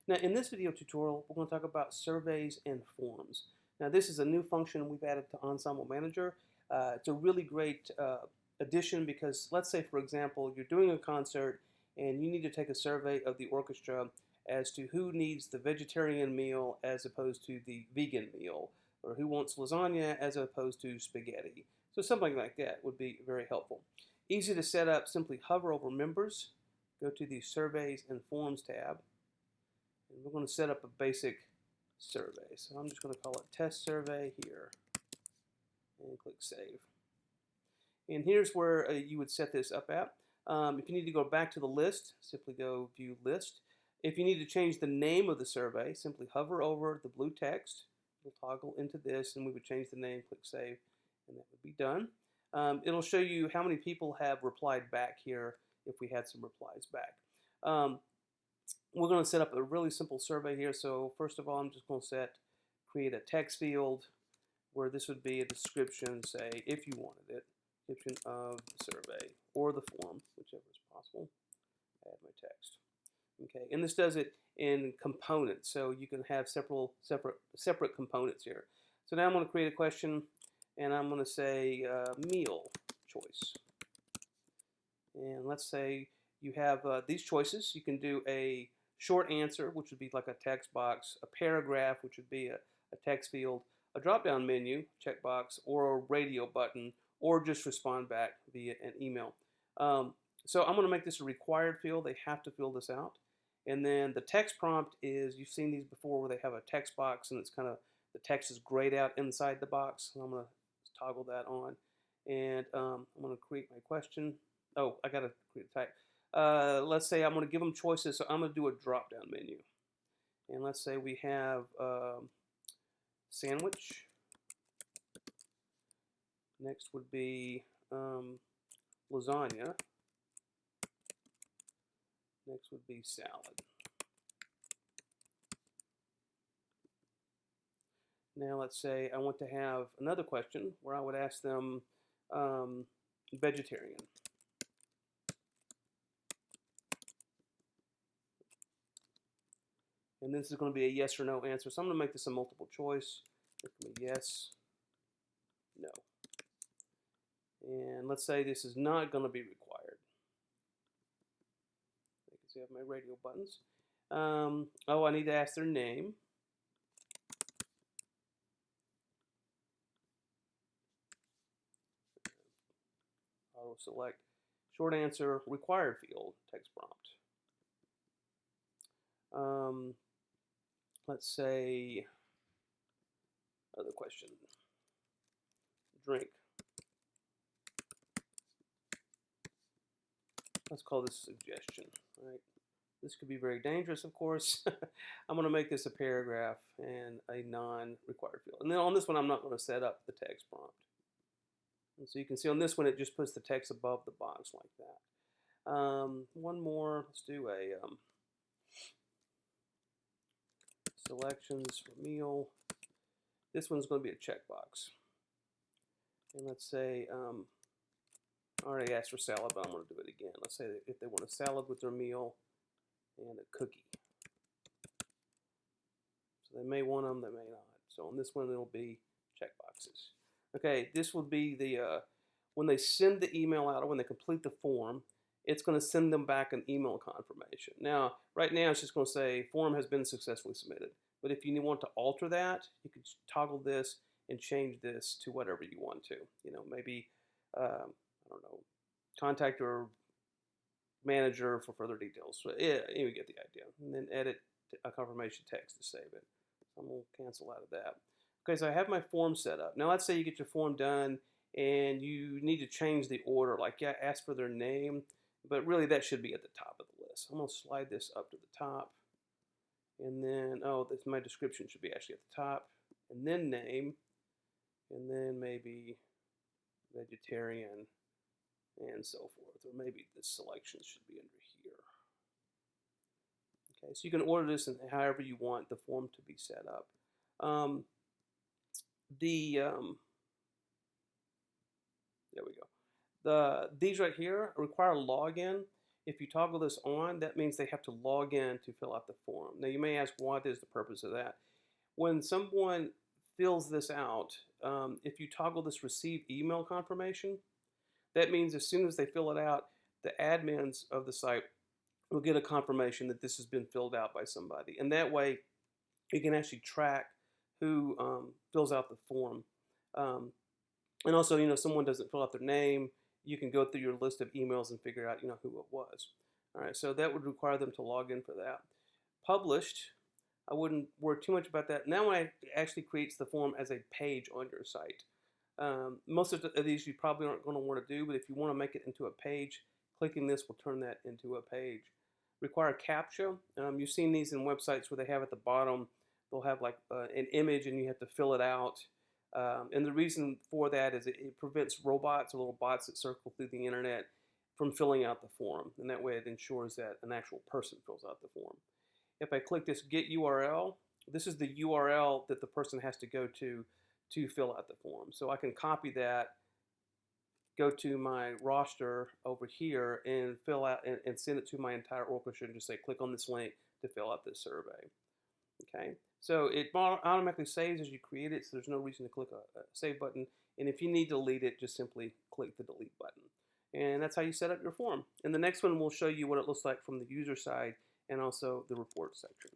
Now in this video tutorial, we're going to talk about surveys and forms. Now this is a new function we've added to Ensemble Manager. It's a really great addition because let's say, for example, you're doing a concert and you need to take a survey of the orchestra as to who needs the vegetarian meal as opposed to the vegan meal, or who wants lasagna as opposed to spaghetti. So something like that would be very helpful. Easy to set up, simply hover over Members, go to the Surveys and Forms tab, and we're going to set up a basic survey. So I'm just going to call it Test Survey here, and click Save. And here's where you would set this up at. If you need to go back to the list, simply go View List. If you need to change the name of the survey, simply hover over the blue text. We'll toggle into this, and we would change the name, click Save, and that would be done. It'll show you how many people have replied back here if we had some replies back. We're going to set up a really simple survey here. So first of all, I'm just going to create a text field where this would be a description, say, if you wanted it, description of the survey or the form, whichever is possible. Add my text. Okay, and this does it in components, so you can have separate components here. So now I'm going to create a question, and I'm going to say meal choice. And let's say you have these choices. You can do a short answer, which would be like a text box, a paragraph, which would be a text field, a drop-down menu, checkbox, or a radio button, or just respond back via an email. So I'm going to make this a required field. They have to fill this out. And then the text prompt is, you've seen these before where they have a text box and it's kind of, the text is grayed out inside the box. So I'm going to toggle that on. And I'm going to create my question. Oh, I got to create a type. Let's say I'm going to give them choices. So I'm going to do a drop-down menu. And let's say we have sandwich. Next would be lasagna. Next would be salad. Now let's say I want to have another question where I would ask them vegetarian. And this is going to be a yes or no answer. So I'm going to make this a multiple choice. It's going to be yes, no. And let's say this is not going to be required. You can see I have my radio buttons. Oh, I need to ask their name. Auto select short answer required field text prompt. Let's say other question. Drink. Let's call this suggestion. Right. This could be very dangerous, of course. I'm going to make this a paragraph and a non-required field. And then on this one, I'm not going to set up the text prompt. And so you can see on this one, it just puts the text above the box like that. One more. Let's do a selections for meal. This one's going to be a checkbox. And let's say, I already asked for salad, but I'm going to do it again. Let's say if they want a salad with their meal and a cookie. So they may want them, they may not. So on this one, it'll be checkboxes. Okay, this will be the, when they send the email out or when they complete the form, it's going to send them back an email confirmation. Now, right now, it's just going to say form has been successfully submitted. But if you want to alter that, you can toggle this and change this to whatever you want to. You know, maybe, I don't know, contact your manager for further details. So, yeah, you get the idea. And then edit a confirmation text to save it. So I'm going to cancel out of that. Okay, so I have my form set up. Now let's say you get your form done and you need to change the order. Like, yeah, ask for their name, but really that should be at the top of the list. I'm going to slide this up to the top. And then, oh, my description should be actually at the top. And then name. And then maybe vegetarian and so forth. Or maybe the selections should be under here. Okay, so you can order this in however you want the form to be set up. There we go. These right here require login. If you toggle this on, that means they have to log in to fill out the form. Now you may ask, what is the purpose of that? When someone fills this out, if you toggle this receive email confirmation, that means as soon as they fill it out, the admins of the site will get a confirmation that this has been filled out by somebody. And that way, you can actually track who fills out the form. And also, if someone doesn't fill out their name, you can go through your list of emails and figure out, who it was. All right, so that would require them to log in for that. Published, I wouldn't worry too much about that. Now it actually creates the form as a page on your site. Most of these you probably aren't going to want to do, but if you want to make it into a page, clicking this will turn that into a page. Require CAPTCHA. You've seen these in websites where they have at the bottom, they'll have like an image and you have to fill it out. And the reason for that is it prevents robots or little bots that circle through the internet from filling out the form. And that way it ensures that an actual person fills out the form. If I click this Get URL, this is the URL that the person has to go to fill out the form. So I can copy that, go to my roster over here and fill out and send it to my entire orchestra and just say, click on this link to fill out this survey. Okay, so it automatically saves as you create it, so there's no reason to click a save button. And if you need to delete it, just simply click the delete button. And that's how you set up your form. And the next one will show you what it looks like from the user side and also the report section.